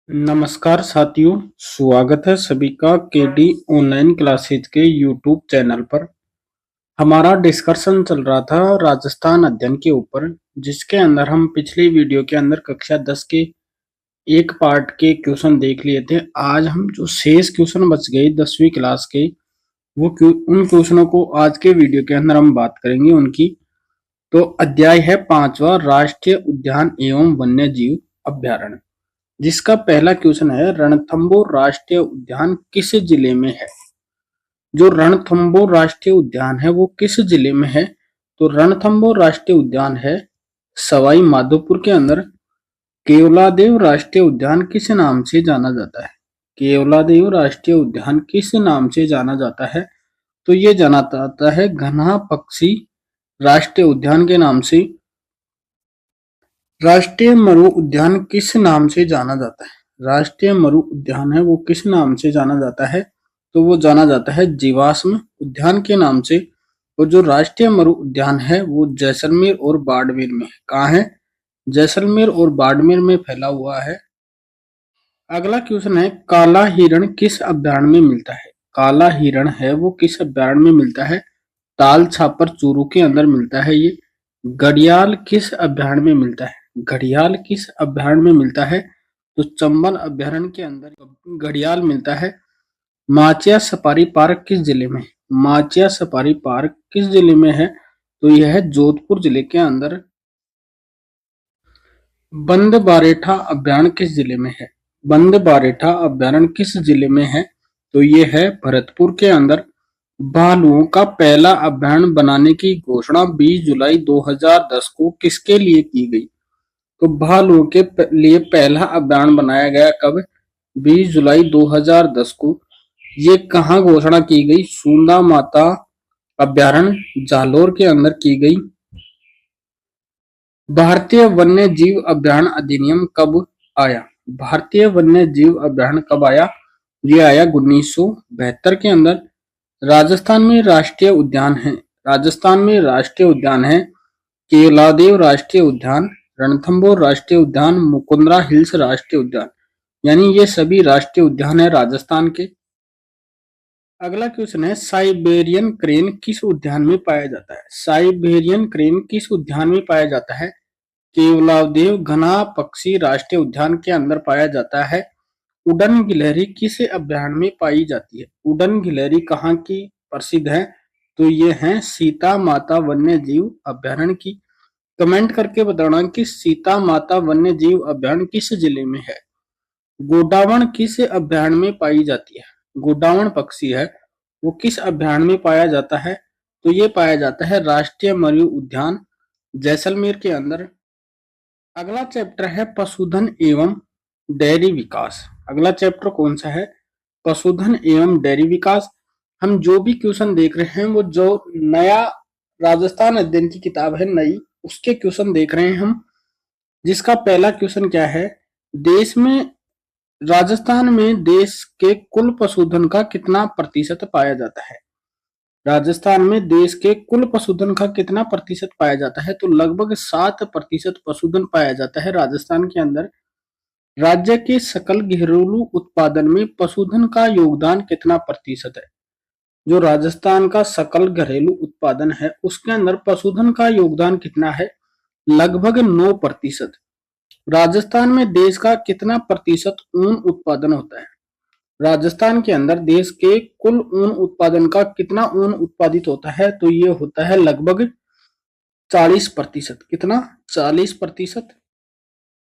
नमस्कार साथियों, स्वागत है सभी का केडी ऑनलाइन क्लासेज के यूट्यूब चैनल पर। हमारा डिस्कशन चल रहा था राजस्थान अध्ययन के ऊपर, जिसके अंदर हम पिछली वीडियो के अंदर कक्षा 10 के एक पार्ट के क्वेश्चन देख लिए थे। आज हम जो शेष क्वेश्चन बच गए 10वीं क्लास के, उन क्वेश्चनों को आज के वीडियो के अंदर हम बात करेंगे उनकी। तो अध्याय है 5वां, राष्ट्रीय उद्यान एवं वन्य जीव अभ्यारण्य, जिसका पहला क्वेश्चन है रणथंभौर राष्ट्रीय उद्यान किस जिले में है। जो रणथंभौर राष्ट्रीय उद्यान है वो किस जिले में है? तो रणथंभौर राष्ट्रीय उद्यान है सवाई माधोपुर के अंदर। केवलादेव राष्ट्रीय उद्यान किस नाम से जाना जाता है? केवलादेव राष्ट्रीय उद्यान किस नाम से जाना जाता है? तो ये जाना जाता है घना पक्षी राष्ट्रीय उद्यान के नाम से। राष्ट्रीय मरु उद्यान किस नाम से जाना जाता है? राष्ट्रीय मरु उद्यान है वो किस नाम से जाना जाता है? तो वो जाना जाता है जीवाश्म उद्यान के नाम से। और जो राष्ट्रीय मरु उद्यान है वो जैसलमेर और बाड़मेर में है। कहाँ है? जैसलमेर और बाड़मेर में फैला हुआ है। अगला क्वेश्चन है काला हिरण किस अभ्यारण्य में मिलता है? काला हिरण है वो किस अभ्यारण्य में मिलता है? ताल छापर चूरू के अंदर मिलता है ये। घड़ियाल किस अभ्यारण्य में मिलता है? घड़ियाल किस अभ्यारण्य में मिलता है? तो चंबल अभ्यारण्य के अंदर घड़ियाल मिलता है। माचिया सफारी पार्क किस जिले में है? माचिया सफारी पार्क किस जिले में है? तो यह है जोधपुर जिले के अंदर। बंद बारेठा अभ्यारण्य किस जिले में है? बंद बारेठा अभ्यारण्य किस जिले में है? तो ये है भरतपुर के अंदर। भालुओं का पहला अभ्यारण्य बनाने की घोषणा 20 जुलाई 2010 को किसके लिए की गई? तो भालुओं के लिए पहला अभ्यारण्य बनाया गया कब? 20 जुलाई 2010 को। ये कहाँ घोषणा की गई? सूंदा माता अभ्यारण्य जालोर के अंदर की गई। भारतीय वन्य जीव अभ्यारण्य अधिनियम कब आया? भारतीय वन्य जीव अभ्यारण्य कब आया? ये आया 1972 के अंदर। राजस्थान में राष्ट्रीय उद्यान है। राजस्थान में राष्ट्रीय उद्यान है केवलादेव राष्ट्रीय उद्यान, रणथंभौर राष्ट्रीय उद्यान, मुकुंदरा हिल्स राष्ट्रीय उद्यान, यानी ये सभी राष्ट्रीय उद्यान है राजस्थान के। अगला क्वेश्चन है साइबेरियन क्रेन किस उद्यान में पाया जाता है? साइबेरियन क्रेन किस उद्यान में पाया जाता है? केवलादेव घना पक्षी राष्ट्रीय उद्यान के अंदर पाया जाता है। उड़न गिलहरी किस अभ्यारण्य में पाई जाती है? उड़न गिलहरी कहाँ की प्रसिद्ध है? तो ये है सीता माता वन्य जीव अभ्यारण्य की। कमेंट करके बताना कि सीता माता वन्य जीव अभ्यारण्य किस जिले में है। गोडावण किस अभ्यारण्य में पाई जाती है? गोडावण पक्षी है वो किस अभ्यारण्य में पाया जाता है? तो ये पाया जाता है राष्ट्रीय मरु उद्यान जैसलमेर के अंदर। अगला चैप्टर है पशुधन एवं डेयरी विकास। अगला चैप्टर कौन सा है? पशुधन एवं डेयरी विकास। हम जो भी क्वेश्चन देख रहे हैं वो जो नया राजस्थान अध्ययन की किताब है नई, उसके क्वेश्चन देख रहे हैं हम। जिसका पहला क्वेश्चन क्या है? देश में राजस्थान में देश के कुल पशुधन का कितना प्रतिशत पाया जाता है? राजस्थान में देश के कुल पशुधन का कितना प्रतिशत पाया जाता है? तो लगभग 7% पशुधन पाया जाता है राजस्थान के अंदर। राज्य के सकल घरेलू उत्पादन में पशुधन का योगदान कितना प्रतिशत है? जो राजस्थान का सकल घरेलू उत्पादन है उसके अंदर पशुधन का योगदान कितना है? लगभग 9%। राजस्थान में देश का कितना प्रतिशत ऊन उत्पादन होता है? राजस्थान के अंदर देश के कुल ऊन उत्पादन का कितना ऊन उत्पादित होता है? तो ये होता है लगभग 40%। कितना? 40%।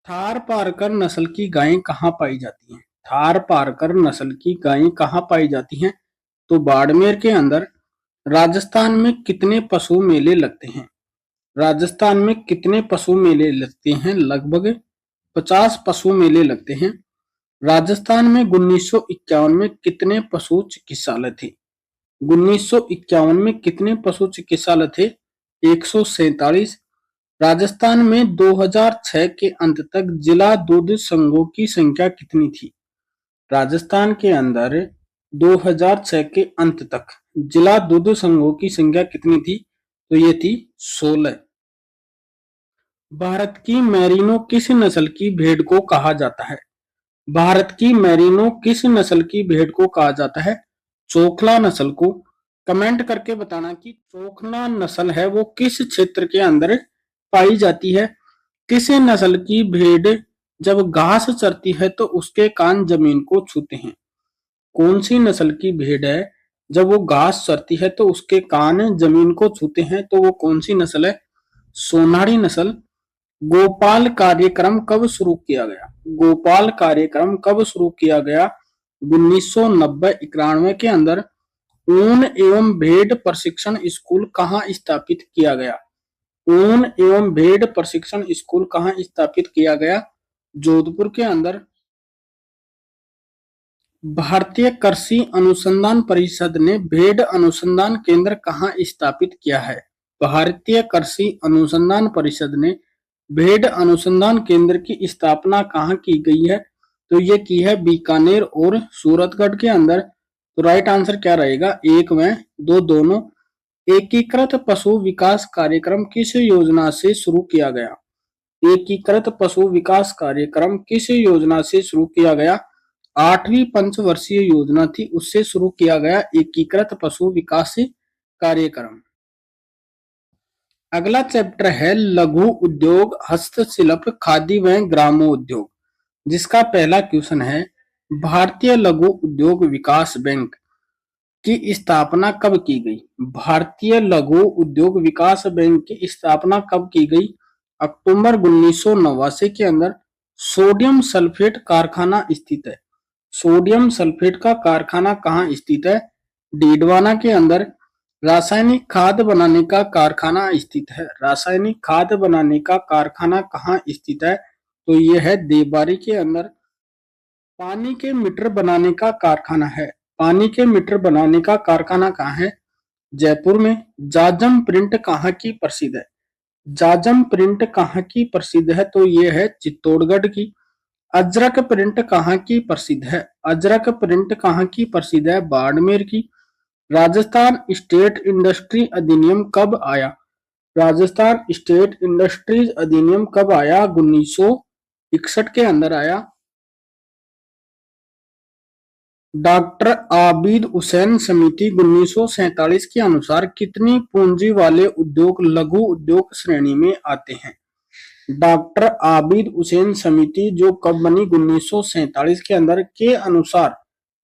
थार पारकर नस्ल की गायें कहाँ पाई जाती हैं? थार पारकर नस्ल की गायें कहाँ पाई जाती हैं? तो बाड़मेर के अंदर। राजस्थान में कितने पशु मेले लगते हैं? राजस्थान में कितने पशु मेले लगते हैं? लगभग 50 पशु मेले लगते हैं। राजस्थान में 1951 में कितने पशु चिकित्सालय थे? 1951 में कितने पशु चिकित्सालय थे? 147। राजस्थान में 2006 के अंत तक जिला दूध संघों की संख्या कितनी थी? राजस्थान के अंदर 2006 के अंत तक जिला दूध संघों की संख्या कितनी थी? तो ये थी 16। भारत की मैरिनो किस नस्ल की भेड़ को कहा जाता है? भारत की मेरिनो किस नस्ल की भेड़ को कहा जाता है? चोखला नस्ल को। कमेंट करके बताना कि चोखला नस्ल है वो किस क्षेत्र के अंदर पाई जाती है। किस नस्ल की भेड़ जब घास चरती है तो उसके कान जमीन को छूते हैं? कौन सी नस्ल की भेड़ है जब वो घास चरती है तो उसके कान जमीन को छूते हैं? तो वो कौन सी नस्ल है? सोनारी नस्ल। गोपाल कार्यक्रम कब शुरू किया गया? गोपाल कार्यक्रम कब शुरू किया गया? 1990-91 के अंदर। ऊन एवं भेड़ प्रशिक्षण स्कूल कहाँ स्थापित किया गया? ऊन एवं भेड़ प्रशिक्षण स्कूल कहाँ स्थापित किया गया? जोधपुर के अंदर। भारतीय कृषि अनुसंधान परिषद ने भेड़ अनुसंधान केंद्र कहाँ स्थापित किया है? भारतीय कृषि अनुसंधान परिषद ने भेड़ अनुसंधान केंद्र की स्थापना कहाँ की गई है? तो ये की है बीकानेर और सूरतगढ़ के अंदर। तो राइट आंसर क्या रहेगा? एक व दो दोनों। एकीकृत पशु विकास कार्यक्रम किस योजना से शुरू किया गया? एकीकृत पशु विकास कार्यक्रम किस योजना से शुरू किया गया? 8वीं पंचवर्षीय योजना थी, उससे शुरू किया गया एकीकृत पशु विकास कार्यक्रम। अगला चैप्टर है लघु उद्योग, हस्तशिल्प, खादी व ग्रामोद्योग, जिसका पहला क्वेश्चन है भारतीय लघु उद्योग विकास बैंक की स्थापना कब की गई? भारतीय लघु उद्योग विकास बैंक की स्थापना कब की गई? अक्टूबर 1989 के अंदर। सोडियम सल्फेट कारखाना स्थित है। सोडियम सल्फेट का कारखाना कहाँ स्थित है? डीडवाना के अंदर। रासायनिक खाद बनाने का कारखाना स्थित है। रासायनिक खाद बनाने का कारखाना कहाँ स्थित है? तो यह है देवबारी के अंदर। पानी के मीटर बनाने का कारखाना है। पानी के मीटर बनाने का कारखाना कहाँ है? जयपुर में। जाजम प्रिंट कहाँ की प्रसिद्ध है? जाजम प्रिंट कहाँ की प्रसिद्ध है? तो ये है चित्तौड़गढ़ की। अजरक प्रिंट कहाँ की प्रसिद्ध है? अजरक प्रिंट कहाँ की प्रसिद्ध है? बाड़मेर की। राजस्थान स्टेट इंडस्ट्री अधिनियम कब आया? राजस्थान स्टेट इंडस्ट्रीज अधिनियम कब आया? 1961 के अंदर आया। डॉक्टर आबिद हुसैन समिति 1947 के अनुसार कितनी पूंजी वाले उद्योग लघु उद्योग श्रेणी में आते हैं? डॉक्टर आबिद हुसैन समिति जो कब बनी? 1947 के अंदर के अनुसार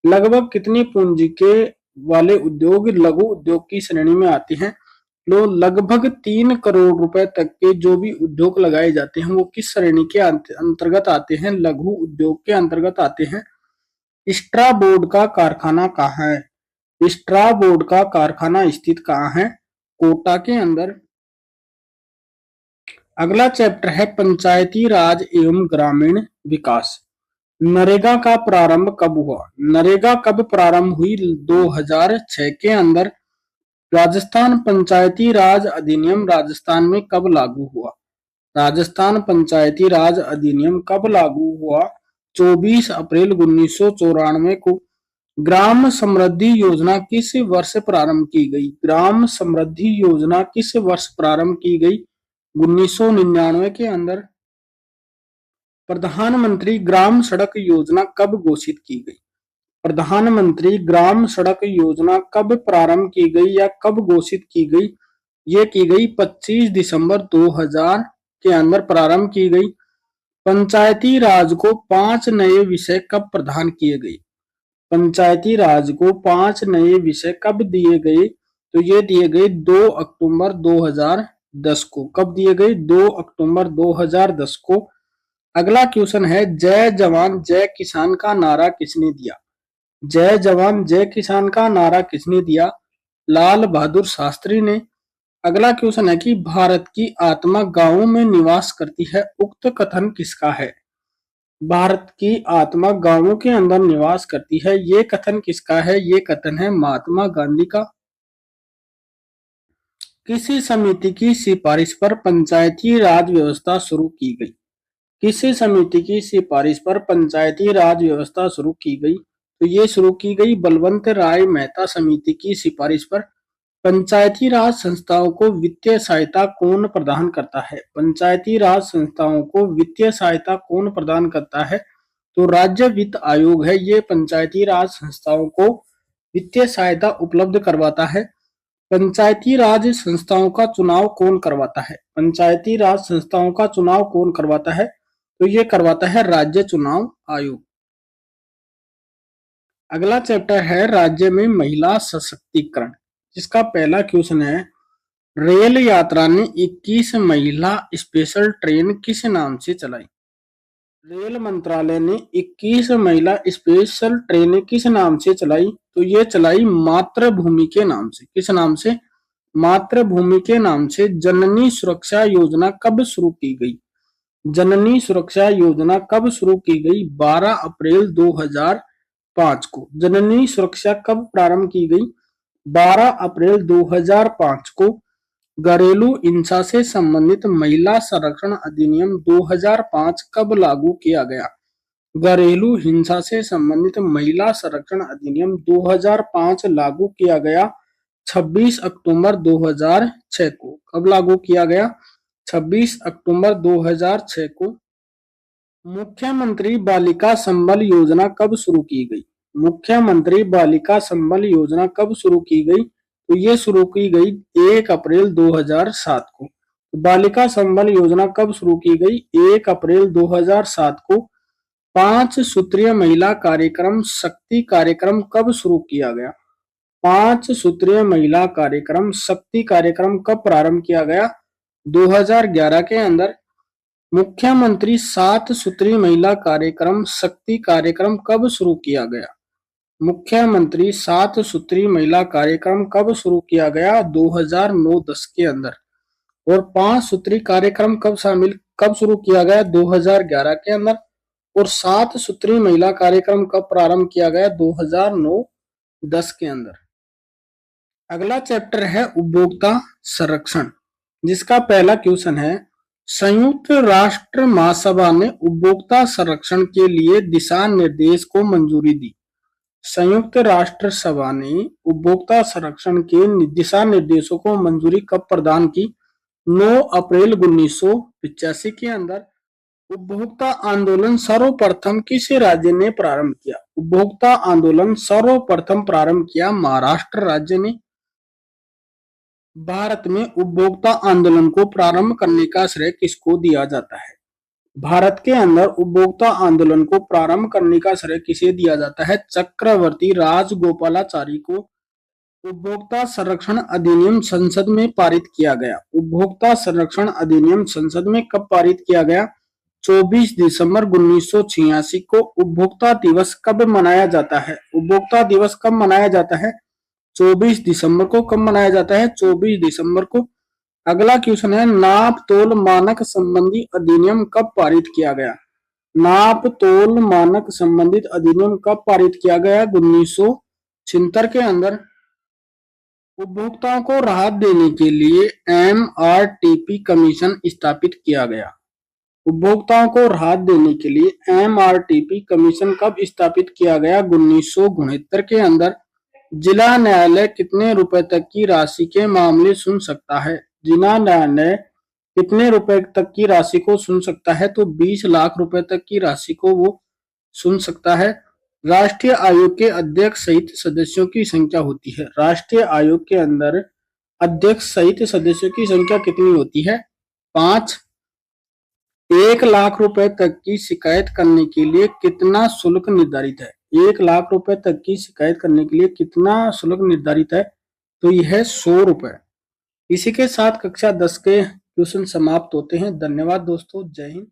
लगभग कितनी पूंजी के वाले उद्योग लघु उद्योग की श्रेणी में आते हैं? तो लगभग 3 करोड़ रुपए तक के जो भी उद्योग लगाए जाते हैं वो किस श्रेणी के अंतर्गत आते हैं? लघु उद्योग के अंतर्गत आते हैं। स्ट्रा बोर्ड का कारखाना कहाँ है? स्ट्रा बोर्ड का कारखाना स्थित कहाँ है? कोटा के अंदर। अगला चैप्टर है पंचायती राज एवं ग्रामीण विकास। नरेगा का प्रारंभ कब हुआ? नरेगा कब प्रारंभ हुई? 2006 के अंदर। राजस्थान पंचायती राज अधिनियम राजस्थान में कब लागू हुआ? राजस्थान पंचायती राज अधिनियम कब लागू हुआ? 24 अप्रैल 1994 को। ग्राम समृद्धि योजना किस वर्ष प्रारंभ की गई? ग्राम समृद्धि योजना किस वर्ष प्रारंभ की गई? 1999 के अंदर। प्रधानमंत्री ग्राम सड़क योजना कब घोषित की गई? प्रधानमंत्री ग्राम सड़क योजना कब प्रारंभ की गई या कब घोषित की गई? ये की गई 25 दिसंबर 2000 के अंदर प्रारंभ की गई। पंचायती राज को 5 नए विषय कब प्रदान किए गए? पंचायती राज को 5 नए विषय कब दिए गए? तो ये दिए गए 2 अक्टूबर 2010 को। कब दिए गए? 2 अक्टूबर 2010 को। अगला क्वेश्चन है जय जवान जय किसान का नारा किसने दिया? जय जवान जय किसान का नारा किसने दिया? लाल बहादुर शास्त्री ने। अगला क्वेश्चन है कि भारत की आत्मा गांवों में निवास करती है, उक्त कथन किसका है? भारत की आत्मा गांवों के अंदर निवास करती है, ये कथन किसका है? ये कथन है महात्मा गांधी का। किसी समिति की सिफारिश पर पंचायती राज व्यवस्था शुरू की गई? किसी समिति की सिफारिश पर पंचायती राज व्यवस्था शुरू की गई? तो ये शुरू की गई बलवंत राय मेहता समिति की सिफारिश पर। पंचायती राज संस्थाओं को वित्तीय सहायता कौन प्रदान करता है? पंचायती राज संस्थाओं को वित्तीय सहायता कौन प्रदान करता है? तो राज्य वित्त आयोग है, ये पंचायती राज संस्थाओं को वित्तीय सहायता उपलब्ध करवाता है। पंचायती राज संस्थाओं का चुनाव कौन करवाता है? पंचायती राज संस्थाओं का चुनाव कौन करवाता है? तो ये करवाता है राज्य चुनाव आयोग। अगला चैप्टर है राज्य में महिला सशक्तिकरण, जिसका पहला क्वेश्चन है रेल यात्रा ने 21 महिला स्पेशल ट्रेन किस नाम से चलाई? रेल मंत्रालय ने 21 महिला स्पेशल ट्रेनें किस नाम से चलाई? तो ये चलाई मातृभूमि के नाम से। किस नाम से? मातृभूमि के नाम से। जननी सुरक्षा योजना कब शुरू की गई? जननी सुरक्षा योजना कब शुरू की गई? 12 अप्रैल 2005 को। जननी सुरक्षा कब प्रारंभ की गई? 12 अप्रैल 2005 को। घरेलू हिंसा से संबंधित महिला संरक्षण अधिनियम 2005 कब लागू किया गया? घरेलू हिंसा से संबंधित महिला संरक्षण अधिनियम 2005 लागू किया गया 26 अक्टूबर 2006 को। कब लागू किया गया? 26 अक्टूबर 2006 को। मुख्यमंत्री बालिका संबल योजना कब शुरू की गई? मुख्यमंत्री बालिका संबल योजना कब शुरू की गई? तो ये शुरू की गई 1 अप्रैल 2007 को। बालिका संबल योजना कब शुरू की गई? 1 अप्रैल 2007 को। 5 सूत्रीय महिला कार्यक्रम शक्ति कार्यक्रम कब शुरू किया गया? 5 सूत्रीय महिला कार्यक्रम शक्ति कार्यक्रम कब प्रारंभ किया गया? 2011 के अंदर। मुख्यमंत्री 7 सूत्रीय महिला कार्यक्रम शक्ति कार्यक्रम कब शुरू किया गया? मुख्यमंत्री 7 सूत्रीय महिला कार्यक्रम कब शुरू किया गया? 2009-10 के अंदर। और 5 सूत्रीय कार्यक्रम कब शुरू किया गया? 2011 के अंदर। और 7 सूत्रीय महिला कार्यक्रम कब प्रारंभ किया गया? 2009-10 के अंदर। अगला चैप्टर है उपभोक्ता संरक्षण, जिसका पहला क्वेश्चन है संयुक्त राष्ट्र महासभा ने उपभोक्ता संरक्षण के लिए दिशा निर्देश को मंजूरी दी। संयुक्त राष्ट्र सभा ने उपभोक्ता संरक्षण के दिशा निर्देशों को मंजूरी कब प्रदान की? 9 अप्रैल 1985 के अंदर। उपभोक्ता आंदोलन सर्वप्रथम किस राज्य ने प्रारंभ किया? उपभोक्ता आंदोलन सर्वप्रथम प्रारंभ किया महाराष्ट्र राज्य ने। भारत में उपभोक्ता आंदोलन को प्रारंभ करने का श्रेय किसको दिया जाता है? भारत के अंदर उपभोक्ता आंदोलन को प्रारंभ करने का श्रेय किसे दिया जाता है? चक्रवर्ती राजगोपालाचारी को। उपभोक्ता संरक्षण अधिनियम संसद में पारित किया गया। उपभोक्ता संरक्षण अधिनियम संसद में कब पारित किया गया? 24 दिसंबर 1986 को। उपभोक्ता दिवस कब मनाया जाता है? उपभोक्ता दिवस कब मनाया जाता है? 24 दिसंबर को। कब मनाया जाता है? 24 दिसंबर को। अगला क्वेश्चन है नाप तोल मानक संबंधी अधिनियम कब पारित किया गया? नाप तोल मानक संबंधित अधिनियम कब पारित किया गया? 1976 के अंदर। उपभोक्ताओं को राहत देने के लिए MRTP कमीशन स्थापित किया गया। उपभोक्ताओं को राहत देने के लिए MRTP कमीशन कब स्थापित किया गया? 1969 के अंदर। जिला न्यायालय कितने रुपए तक की राशि के मामले सुन सकता है? जिला न्यायालय कितने रुपए तक की राशि को सुन सकता है? तो 20 लाख रुपए तक की राशि को वो सुन सकता है। राष्ट्रीय आयोग के अध्यक्ष सहित सदस्यों की संख्या होती है। राष्ट्रीय आयोग के अंदर अध्यक्ष सहित सदस्यों की संख्या कितनी होती है? 5। 1 लाख रुपए तक की शिकायत करने के लिए कितना शुल्क निर्धारित है? 1 लाख रुपए तक की शिकायत करने के लिए कितना शुल्क निर्धारित है? तो यह है 100 रुपए। इसी के साथ कक्षा 10 के क्वेश्चन समाप्त होते हैं। धन्यवाद दोस्तों। जय हिंद।